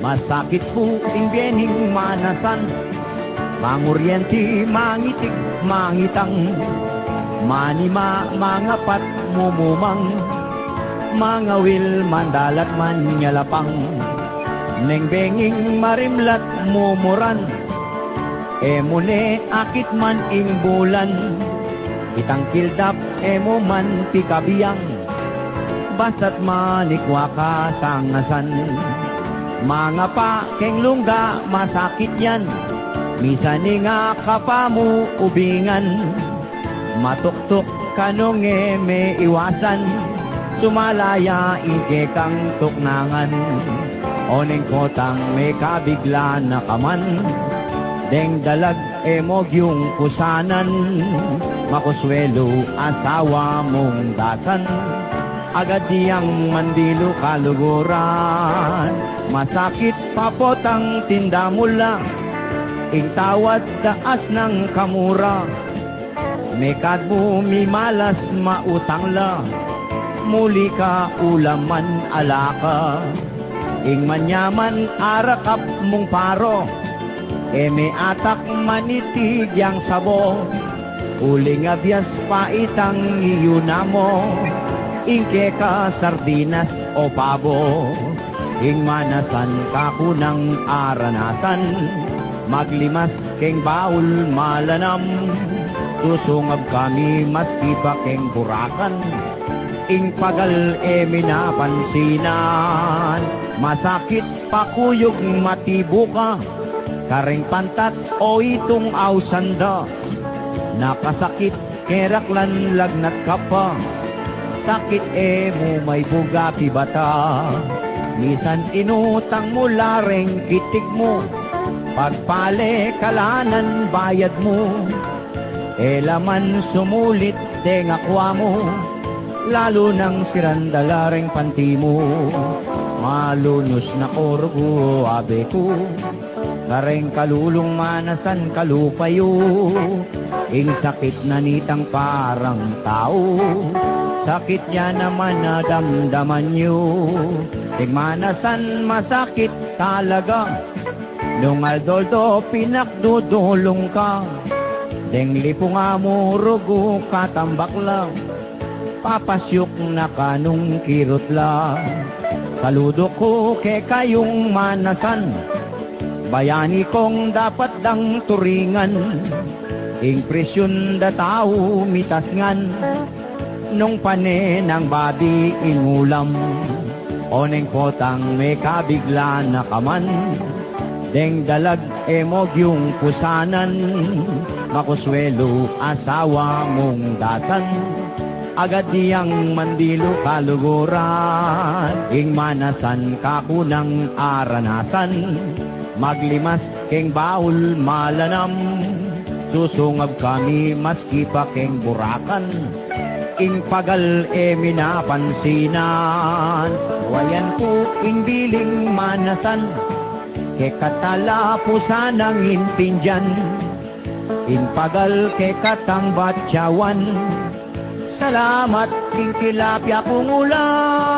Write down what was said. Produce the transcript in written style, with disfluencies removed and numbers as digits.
Masakit po ingbening manasan, manguryenti, mangitig, mangitang, manima, mangapat, mumumang, mga wil, mandalat, manyalapang, nengbenging marimlat, mumuran, emune, akit man ing bulan, itang kildap, emo man pikabiyang, basta't manikwa ka sangasan. Mga pa keng lungga, masakit yan, misani nga kapamu ubingan, matuktok kanong may iwasan, sumalaya ike kang tuknangan, oneng kotang may kabigla na kaman, deng dalag emog yung kusanan, makuswelo asawa mong dasan, agad diyang mandilo kaluguran, masakit papotang tinda mula, ing tawad taas ng kamura, mekad mo mimalas mautang la, muli ka ulaman alaka, ing manyaman arakap mong paro, eme atak manitig yang sabo, uling abyas pa itang iyunamo, ingke ka sardinas o pabo, ing manasan ka kunang aranasan, maglimas keng baul malanam, susungab kami maski pa keng burakan, ing pagal minapansinan, masakit pakuyog matibuka, kareng pantat o itong ausanda, nakasakit keraklan lagnat ka pa, sakit mo may buga pibata, misan inutang mo lareng kitik mo, pagpale kalanan bayad mo, elaman sumulit tengakwa mo, lalo nang sirandalaring panti mo, malunos na korgo abe ko, kareng kalulong manasan kalupayo, ing sakit na nitang parang tao, sakit niya naman na damdaman nyo, ing manasan masakit talaga, nung aldoldo pinakdudulong ka, deng lipong amurugo katambak lang, papasyok na kanong kirot lang, saludo ko ke kayong manasan, bayani kong dapat dang turingan, ing presyon da tao mitasngan, nung panenang babi ingulam, oneng potang may kabigla na kaman, deng dalag emog yung pusanan, makuswelo asawa mong datan, agad diyang mandilo kaluguran, ing manasan kakunang aranasan, maglimas keng baul malanam, susungab kami maski pa keng burakan, ing pagal minapansinan, wayan po ing biling manasan, ke katalapusan ang intinjan, ing pagal ke katang batyawan, salamat ing tilapia kong ulam.